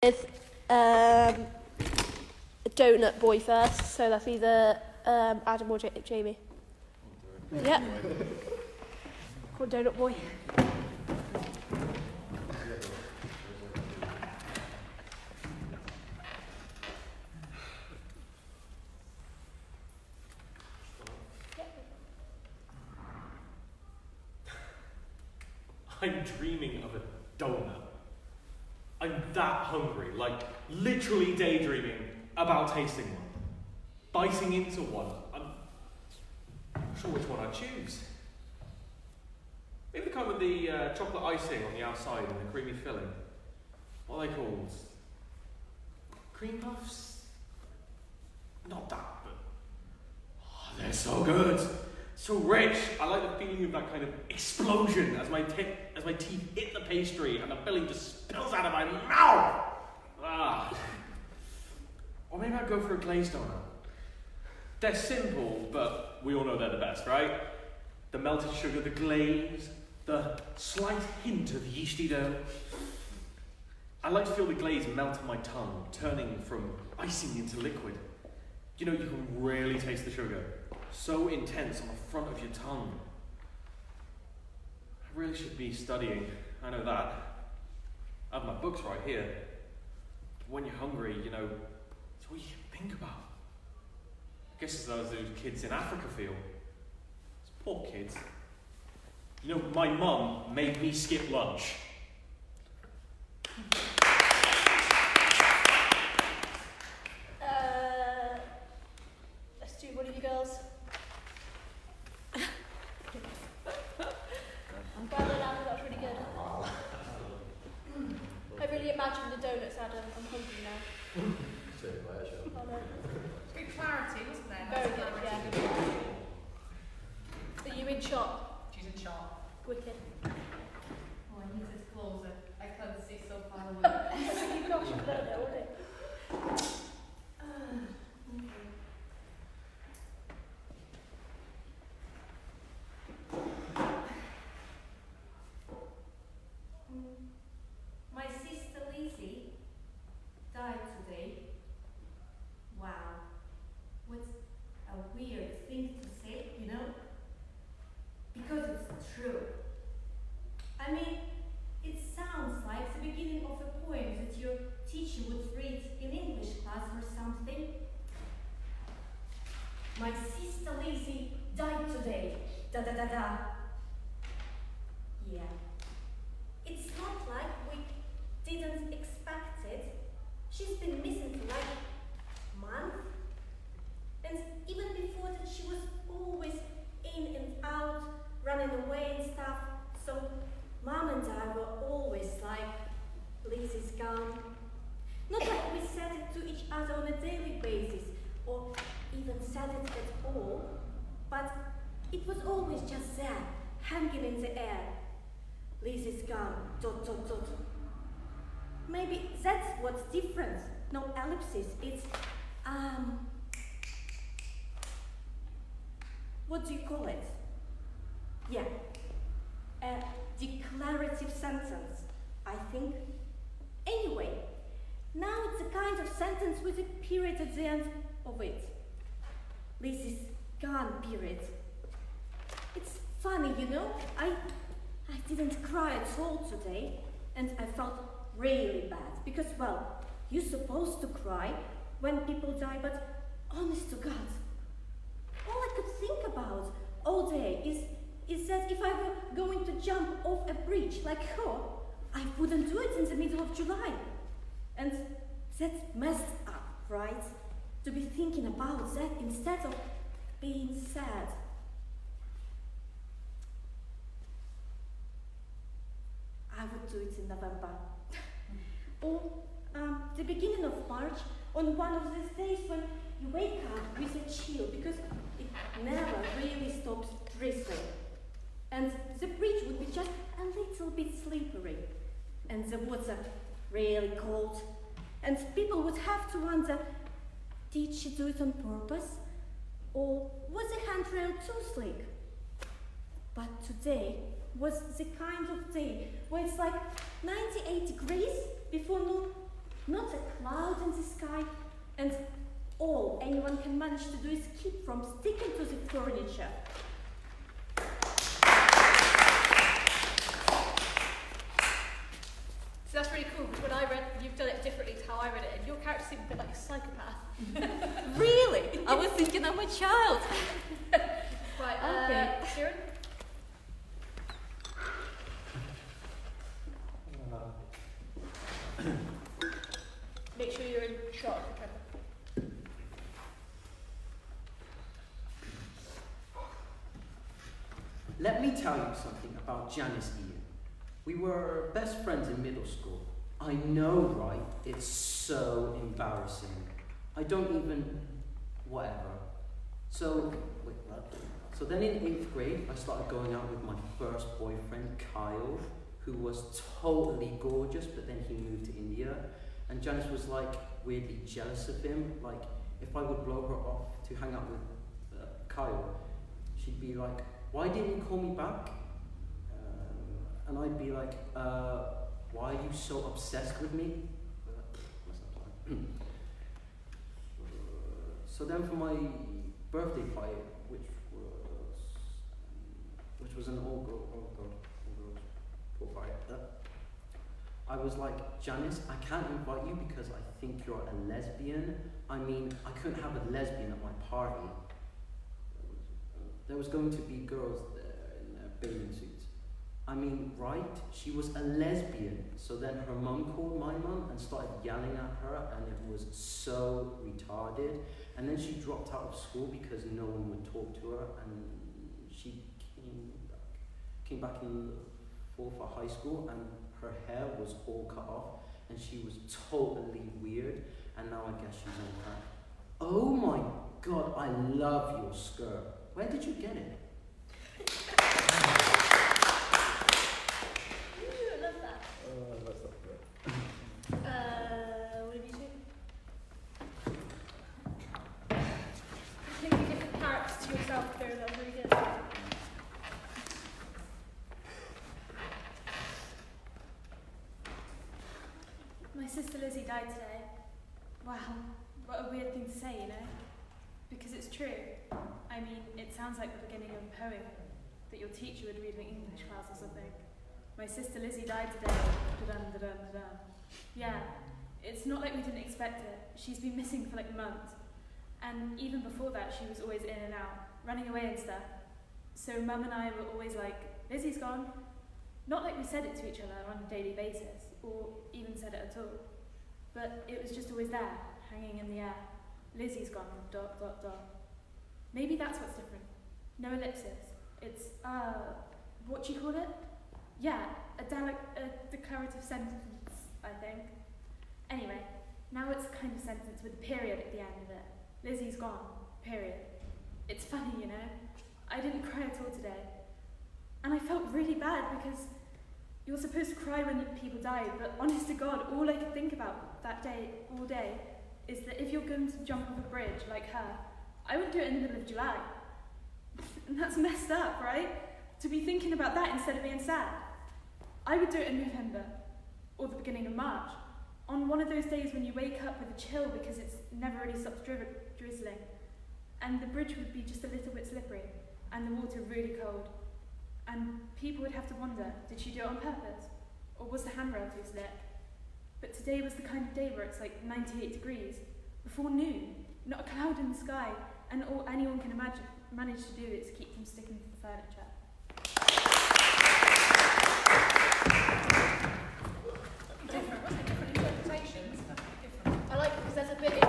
With a donut boy first, so that's either Adam or Jamie. Yeah. Come on, donut boy. I'm dreaming of a donut. I'm that hungry, like literally daydreaming about tasting one, biting into one. I'm not sure which one I'd choose. Maybe the kind with the chocolate icing on the outside and the creamy filling. What are they called? Cream puffs? Not that, but they're so good. So rich. I like the feeling of that kind of explosion as my teeth hit the pastry and the filling just spills out of my mouth. Or maybe I'd go for a glazed donut. They're simple, but we all know they're the best, right? The melted sugar, the glaze, the slight hint of yeasty dough. I like to feel the glaze melt on my tongue, turning from icing into liquid. You know, you can really taste the sugar. So intense on the front of your tongue. I really should be studying, I know that. I have my books right here. When you're hungry, you know, it's what you think about. I guess it's those kids in Africa feel. It's poor kids. You know, my mum made me skip lunch. Let's do one of you girls. Well done, Adam, that was really good. I really imagined the donuts, Adam. I'm hungry now. Oh, no. Good clarity, wasn't there? Very good, yeah. Are you in shot? She's in shot. Wicked. Oh, I need this closer. I can't see so far away. Gosh, I don't know, would it? My sister Lizzie died today. Wow. What a weird thing to say, you know? Because it's true. I mean, it sounds like the beginning of a poem that your teacher would read in English class or something. My sister Lizzie died today. Da da da da. Yeah. It's not like we didn't expect it. She's been missing for like a month. And even before that, she was always in and out, running away and stuff. So Mom and I were always like, Lizzie's gone. Not like we said it to each other on a daily basis, or even said it at all, but it was always just there, hanging in the air. Lizzie's gone, ... Maybe that's what's different. No ellipsis, it's, what do you call it? Yeah, a declarative sentence, I think. Anyway, now it's a kind of sentence with a period at the end of it. Lizzie's gone, period. It's funny, you know, I didn't cry at all today, and I felt really bad, because, well, you're supposed to cry when people die, but honest to God, all I could think about all day is that if I were going to jump off a bridge like her, I wouldn't do it in the middle of July. And that's messed up, right? To be thinking about that instead of being sad. I would do it in November. Or the beginning of March, on one of these days when you wake up with a chill, because it never really stops drizzling. And the bridge would be just a little bit slippery, and the water really cold. And people would have to wonder, did she do it on purpose? Or was the handrail too slick? But today was the kind of day where it's like 98 degrees before noon anyone can manage to do is keep from sticking to the furniture. So that's really cool, because when I read, you've done it differently to how I read it, and your character seemed a bit like a psychopath. Really? I was thinking I'm a child. Right, Okay. Kieran? Make sure you're in shot. Let me tell you something about Janice Ian. We were best friends in middle school. I know, right? It's so embarrassing. I don't even... whatever. So, wait, what? So then in 8th grade, I started going out with my first boyfriend, Kyle, who was totally gorgeous, but then he moved to India. And Janice was like weirdly jealous of him. Like, if I would blow her off to hang out with Kyle, she'd be like, "Why didn't you call me back?" And I'd be like, "Why are you so obsessed with me?" So then for my birthday party, which was an all-girls pool party, I was like, "Janice, I can't invite you because I think you're a lesbian. I mean, I couldn't have a lesbian at my party." There was going to be girls there in bathing suits. I mean, right? She was a lesbian. So then her mum called my mum and started yelling at her, and it was so retarded. And then she dropped out of school because no one would talk to her, and she came back in fall for high school, and her hair was all cut off, and she was totally weird, and now I guess she's on crack. Oh my god, I love your skirt. Where did you get it? Ooh, I love that. That's not good. What have you seen? Completely different characters to yourself, there, that was really good. My sister Lizzie died today. Wow, what a weird thing to say, you know? Because it's true. I mean, it sounds like the beginning of a poem that your teacher would read in English class or something. My sister Lizzie died today. Da-dum, da-dum, da-dum. Yeah, it's not like we didn't expect it. She's been missing for like months. And even before that, she was always in and out, running away and stuff. So Mum and I were always like, Lizzie's gone. Not like we said it to each other on a daily basis, or even said it at all. But it was just always there, hanging in the air. Lizzie's gone, ... Maybe that's what's different. No ellipsis. It's, what do you call it? Yeah, a declarative sentence, I think. Anyway, now it's a kind of sentence with a period at the end of it. Lizzie's gone, period. It's funny, you know? I didn't cry at all today. And I felt really bad because you're supposed to cry when people die, but honest to God, all I could think about that day, all day, is that if you're going to jump off a bridge like her, I wouldn't do it in the middle of July. And that's messed up, right? To be thinking about that instead of being sad. I would do it in November, or the beginning of March, on one of those days when you wake up with a chill because it's never really stopped drizzling, and the bridge would be just a little bit slippery, and the water really cold. And people would have to wonder, did she do it on purpose? Or was the handrail too slick? But today was the kind of day where it's like 98 degrees, before noon, not a cloud in the sky, and all anyone can manage to do is keep from sticking to the furniture. Different, wasn't it? Different interpretations. Different. I like it because there's a bit in it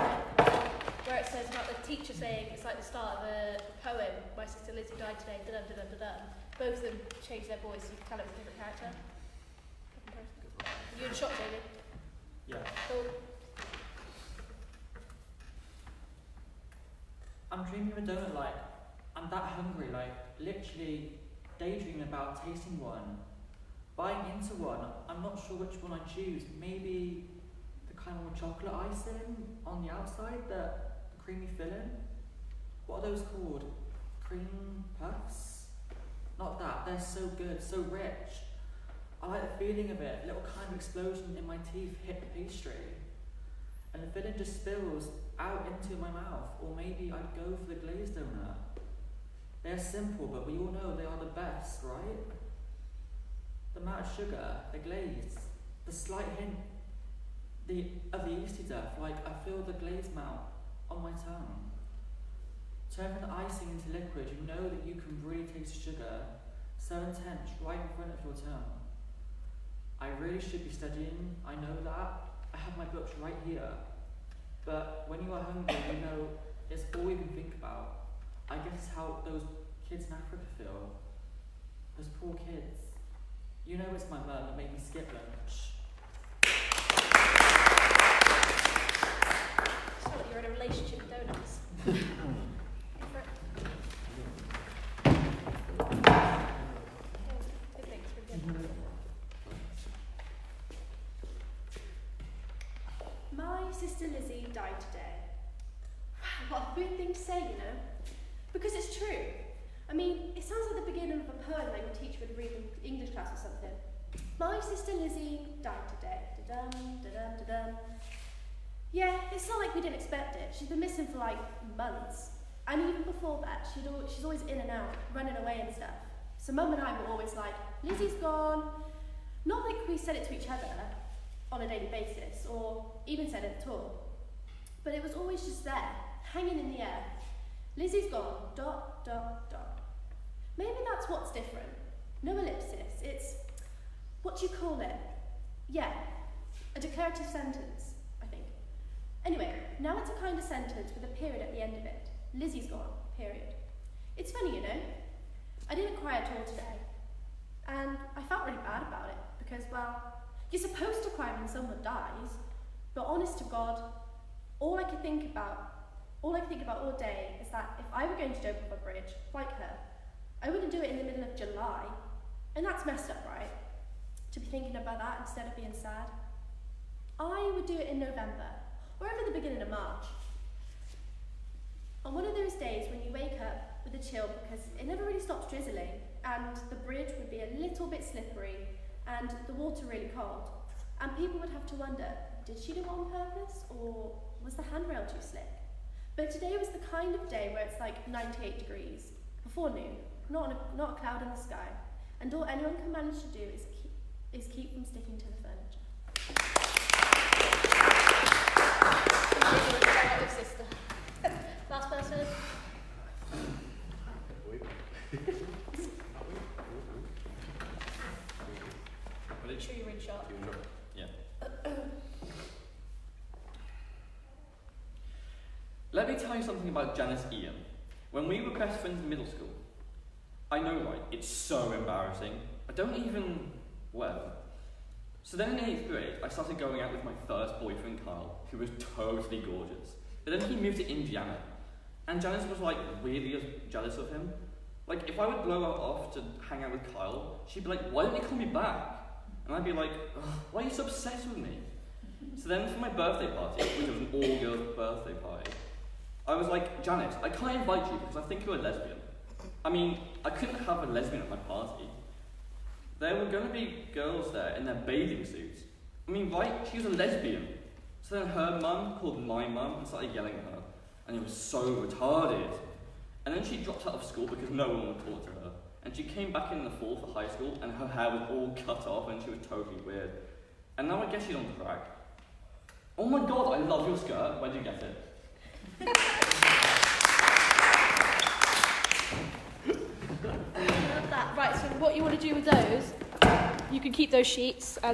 where it says about the teacher saying it's like the start of a poem. My sister Lizzie died today. Da-dum, da-dum, da-dum. Both of them changed their voice. So you can tell it was a different character. You in shot, David? Yeah. Cool. I'm dreaming of a donut, like, I'm that hungry, like, literally daydreaming about tasting one, buying into one. I'm not sure which one I choose. Maybe the kind with chocolate icing on the outside, the creamy filling. What are those called? Cream puffs? Not that, they're so good, so rich. I like the feeling of it, a little kind of explosion in my teeth hit the pastry. And the filling just spills out into my mouth, or maybe I'd go for the glazed donut. They're simple, but we all know they are the best, right? The amount of sugar, the glaze, the slight hint of the yeasty death, like I feel the glaze melt on my tongue. Turn from the icing into liquid, you know that you can really taste sugar so intense right in front of your tongue. I really should be studying, I know that. I have my books right here. But when you are hungry, you know it's all you can think about. I guess it's how those kids in Africa feel. Those poor kids. You know it's my mum that made me skip lunch. So you're in a relationship with donuts. Good things, good. My sister Lizzie died today. What a weird thing to say, you know? Because it's true. I mean, it sounds like the beginning of a poem that your teacher would read in English class or something. My sister Lizzie died today. Da-dum, da-dum, da-dum. Yeah, it's not like we didn't expect it. She's been missing for like months. And even before that, she's always in and out, running away and stuff. So Mum and I were always like, Lizzie's gone. Not like we said it to each other on a daily basis, or even said it at all. But it was always just there, hanging in the air. Lizzie's gone, dot, dot, dot. Maybe that's what's different. No ellipsis, it's, what do you call it? Yeah, a declarative sentence, I think. Anyway, now it's a kind of sentence with a period at the end of it. Lizzie's gone, period. It's funny, you know? I didn't cry at all today. And I felt really bad about it, because, well, you're supposed to cry when someone dies, but honest to God, all I could think about all day is that if I were going to jump off a bridge, like her, I wouldn't do it in the middle of July. And that's messed up, right? To be thinking about that instead of being sad. I would do it in November, or over the beginning of March. On one of those days when you wake up with a chill because it never really stops drizzling, and the bridge would be a little bit slippery, and the water really cold. And people would have to wonder, did she do it on purpose, or was the handrail too slick? But today was the kind of day where it's like 98 degrees, before noon, not a cloud in the sky, and all anyone can manage to do is keep from sticking to the furniture. Sister. Last person. Make sure you're in shot. Yeah. Let me tell you something about Janice Ian. When we were best friends in middle school, I know, right, it's so embarrassing. I don't even, well. So then in 8th grade, I started going out with my first boyfriend, Kyle, who was totally gorgeous. But then he moved to Indiana, and Janice was like weirdly jealous of him. Like, if I would blow her off to hang out with Kyle, she'd be like, why don't you call me back? And I'd be like, why are you so obsessed with me? So then for my birthday party, which was an all-girls birthday party, I was like, Janice, I can't invite you because I think you're a lesbian. I mean, I couldn't have a lesbian at my party. There were going to be girls there in their bathing suits. I mean, right, she was a lesbian. So then her mum called my mum and started yelling at her. And it was so retarded. And then she dropped out of school because no one would talk to her. And she came back in the fall for high school and her hair was all cut off and she was totally weird. And now I guess she's on crack. Oh my god, I love your skirt. Where'd you get it? I love that. Right, so what you want to do with those, you can keep those sheets.